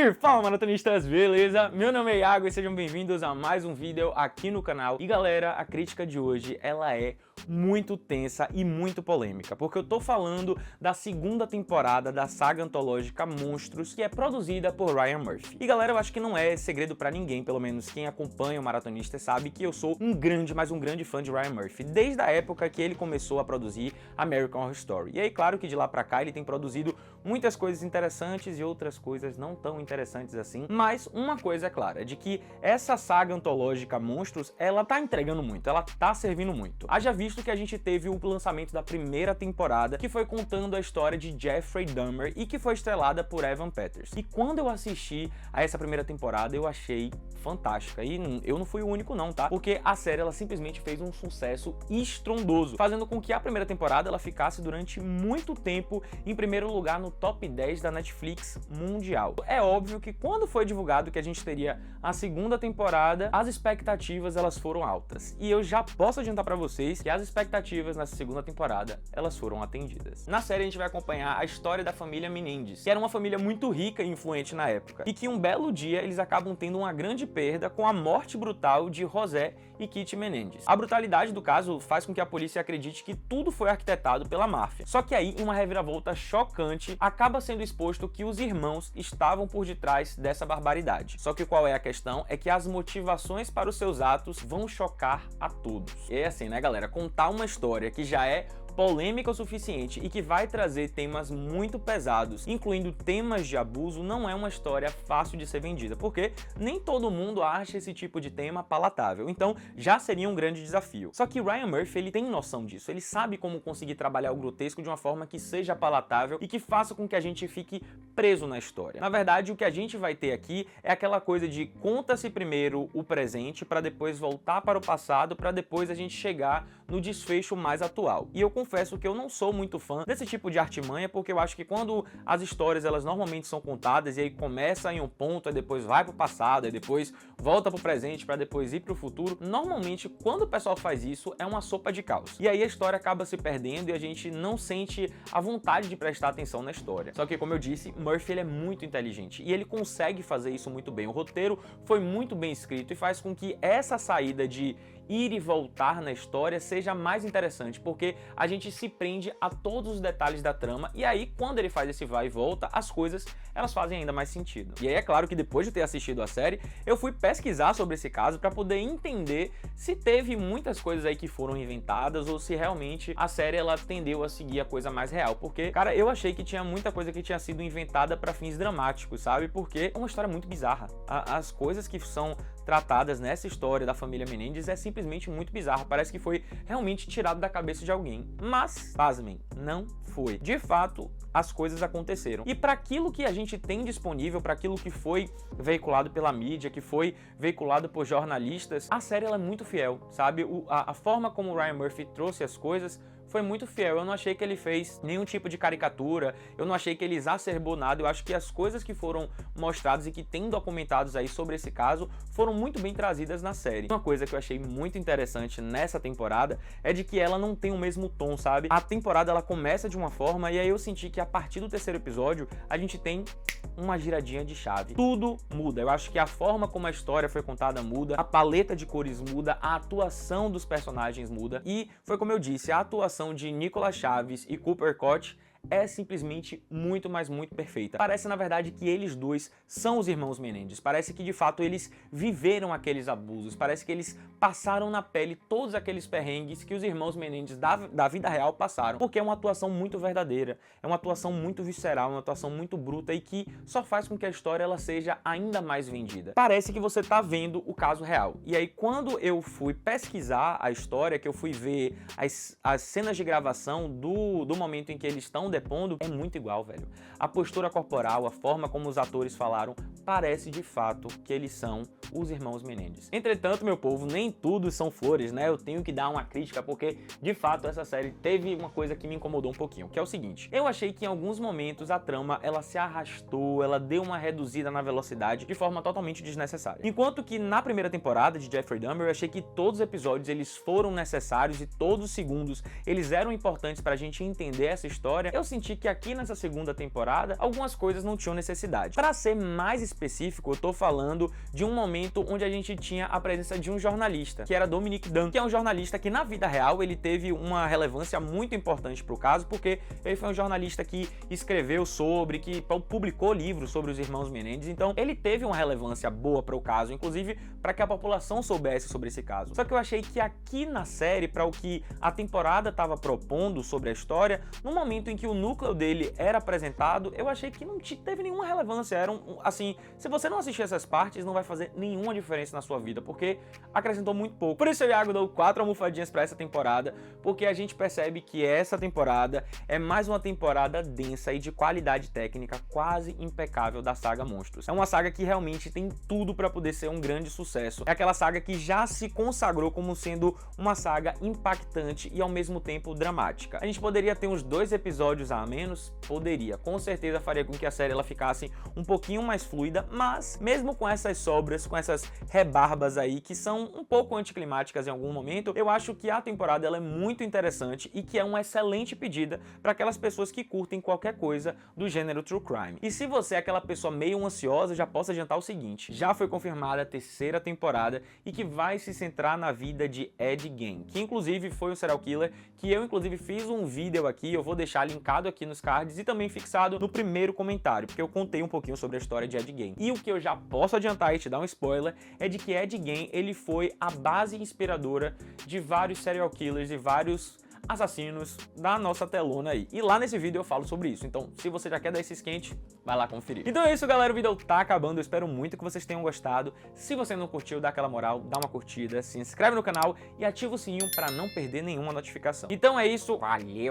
E fala, maratonistas, beleza? Meu nome é Iago e sejam bem-vindos a mais um vídeo aqui no canal. E galera, a crítica de hoje, ela é muito tensa e muito polêmica, porque eu tô falando da segunda temporada da saga antológica Monstros, que é produzida por Ryan Murphy. E galera, eu acho que não é segredo pra ninguém, pelo menos quem acompanha o Maratonista sabe que eu sou um grande fã de Ryan Murphy, desde a época que ele começou a produzir American Horror Story. E aí, claro que de lá pra cá ele tem produzido muitas coisas interessantes e outras coisas não tão interessantes assim, mas uma coisa é clara, é de que essa saga antológica Monstros, ela tá entregando muito, ela tá servindo muito. Haja visto que a gente teve o lançamento da primeira temporada, que foi contando a história de Jeffrey Dahmer e que foi estrelada por Evan Peters. E quando eu assisti a essa primeira temporada, eu achei fantástica. E eu não fui o único não, tá? Porque a série, ela simplesmente fez um sucesso estrondoso, fazendo com que a primeira temporada ela ficasse durante muito tempo em primeiro lugar no top 10 da Netflix mundial. É óbvio que quando foi divulgado que a gente teria a segunda temporada, as expectativas elas foram altas. E eu já posso adiantar pra vocês que as expectativas nessa segunda temporada, elas foram atendidas. Na série a gente vai acompanhar a história da família Menendez, que era uma família muito rica e influente na época, e que um belo dia eles acabam tendo uma grande perda com a morte brutal de José e Kitty Menendez. A brutalidade do caso faz com que a polícia acredite que tudo foi arquitetado pela máfia. Só que aí, em uma reviravolta chocante, acaba sendo exposto que os irmãos estavam por detrás dessa barbaridade. Só que qual é a questão? É que as motivações para os seus atos vão chocar a todos. E é assim, né, galera? Contar uma história que já é polêmica o suficiente e que vai trazer temas muito pesados, incluindo temas de abuso, não é uma história fácil de ser vendida, porque nem todo mundo acha esse tipo de tema palatável, então já seria um grande desafio. Só que Ryan Murphy, ele tem noção disso, ele sabe como conseguir trabalhar o grotesco de uma forma que seja palatável e que faça com que a gente fique preso na história. Na verdade, o que a gente vai ter aqui é aquela coisa de conta-se primeiro o presente para depois voltar para o passado, para depois a gente chegar no desfecho mais atual. E eu confesso que eu não sou muito fã desse tipo de artimanha, porque eu acho que quando as histórias elas normalmente são contadas e aí começa em um ponto, aí depois vai pro passado, aí depois volta pro presente para depois ir pro futuro, normalmente quando o pessoal faz isso é uma sopa de caos. E aí a história acaba se perdendo e a gente não sente a vontade de prestar atenção na história. Só que, como eu disse, Murphy ele é muito inteligente e ele consegue fazer isso muito bem. O roteiro foi muito bem escrito e faz com que essa saída de ir e voltar na história seja mais interessante, porque a gente se prende a todos os detalhes da trama e aí quando ele faz esse vai e volta, as coisas elas fazem ainda mais sentido. E aí é claro que depois de ter assistido a série, eu fui pesquisar sobre esse caso para poder entender se teve muitas coisas aí que foram inventadas ou se realmente a série ela tendeu a seguir a coisa mais real, porque, cara, eu achei que tinha muita coisa que tinha sido inventada para fins dramáticos, sabe? Porque é uma história muito bizarra. As coisas que são tratadas nessa história da família Menendez é simplesmente muito bizarro, parece que foi realmente tirado da cabeça de alguém. Mas, pasmem, não foi. De fato, as coisas aconteceram. E para aquilo que a gente tem disponível, para aquilo que foi veiculado pela mídia, que foi veiculado por jornalistas, a série ela é muito fiel, sabe? A forma como o Ryan Murphy trouxe as coisas foi muito fiel. Eu não achei que ele fez nenhum tipo de caricatura, eu não achei que ele exacerbou nada, eu acho que as coisas que foram mostradas e que tem documentados aí sobre esse caso foram muito bem trazidas na série. Uma coisa que eu achei muito interessante nessa temporada é de que ela não tem o mesmo tom, sabe? A temporada ela começa de uma forma e aí eu senti que a partir do terceiro episódio a gente tem uma giradinha de chave. Tudo muda. Eu acho que a forma como a história foi contada muda, a paleta de cores muda, a atuação dos personagens muda e foi como eu disse, a atuação de Nicolas Chaves e Cooper Koch é simplesmente muito, mas muito perfeita. Parece, na verdade, que eles dois são os irmãos Menendez. Parece que, de fato, eles viveram aqueles abusos. Parece que eles passaram na pele todos aqueles perrengues que os irmãos Menendez da vida real passaram. Porque é uma atuação muito verdadeira, é uma atuação muito visceral, uma atuação muito bruta e que só faz com que a história ela seja ainda mais vendida. Parece que você tá vendo o caso real. E aí, quando eu fui pesquisar a história, que eu fui ver as cenas de gravação do momento em que eles estão depondo, é muito igual, velho. A postura corporal, a forma como os atores falaram, parece de fato que eles são os irmãos Menendez. Entretanto, meu povo, nem tudo são flores, né? Eu tenho que dar uma crítica porque, de fato, essa série teve uma coisa que me incomodou um pouquinho, que é o seguinte. Eu achei que em alguns momentos a trama, ela se arrastou, ela deu uma reduzida na velocidade de forma totalmente desnecessária. Enquanto que na primeira temporada de Jeffrey Dahmer, eu achei que todos os episódios, eles foram necessários e todos os segundos, eles eram importantes pra gente entender essa história. eu senti que aqui nessa segunda temporada, algumas coisas não tinham necessidade. Para ser mais específico, eu tô falando de um momento onde a gente tinha a presença de um jornalista, que era Dominique Dunn, que é um jornalista que na vida real ele teve uma relevância muito importante pro caso, porque ele foi um jornalista que escreveu sobre, que publicou livros sobre os irmãos Menendez, então ele teve uma relevância boa para o caso, inclusive para que a população soubesse sobre esse caso. Só que eu achei que aqui na série, para o que a temporada estava propondo sobre a história, no momento em que o núcleo dele era apresentado, eu achei que não teve nenhuma relevância. Assim, se você não assistir essas partes, não vai fazer nenhuma diferença na sua vida, porque acrescentou muito pouco. Por isso eu e Iago dou 4 almofadinhas para essa temporada, porque a gente percebe que essa temporada é mais uma temporada densa e de qualidade técnica quase impecável da saga Monstros. É uma saga que realmente tem tudo para poder ser um grande sucesso. É aquela saga que já se consagrou como sendo uma saga impactante e ao mesmo tempo dramática. A gente poderia ter uns 2 episódios a menos? Poderia. Com certeza faria com que a série ela ficasse um pouquinho mais fluida, mas mesmo com essas sobras, com essas rebarbas aí que são um pouco anticlimáticas em algum momento, eu acho que a temporada ela é muito interessante e que é uma excelente pedida para aquelas pessoas que curtem qualquer coisa do gênero True Crime. E se você é aquela pessoa meio ansiosa, já posso adiantar o seguinte: já foi confirmada a 3ª temporada e que vai se centrar na vida de Ed Gein, que inclusive foi um serial killer que eu inclusive fiz um vídeo aqui, eu vou deixar linkado aqui nos cards e também fixado no primeiro comentário, porque eu contei um pouquinho sobre a história de Ed Gein. E o que eu já posso adiantar e te dar um spoiler é de que Ed Gein ele foi a base inspiradora de vários serial killers e vários assassinos da nossa telona aí. E lá nesse vídeo eu falo sobre isso, então se você já quer dar esse esquente, vai lá conferir. Então é isso, galera, o vídeo tá acabando, eu espero muito que vocês tenham gostado. Se você não curtiu, dá aquela moral, dá uma curtida, se inscreve no canal e ativa o sininho para não perder nenhuma notificação. Então é isso, valeu!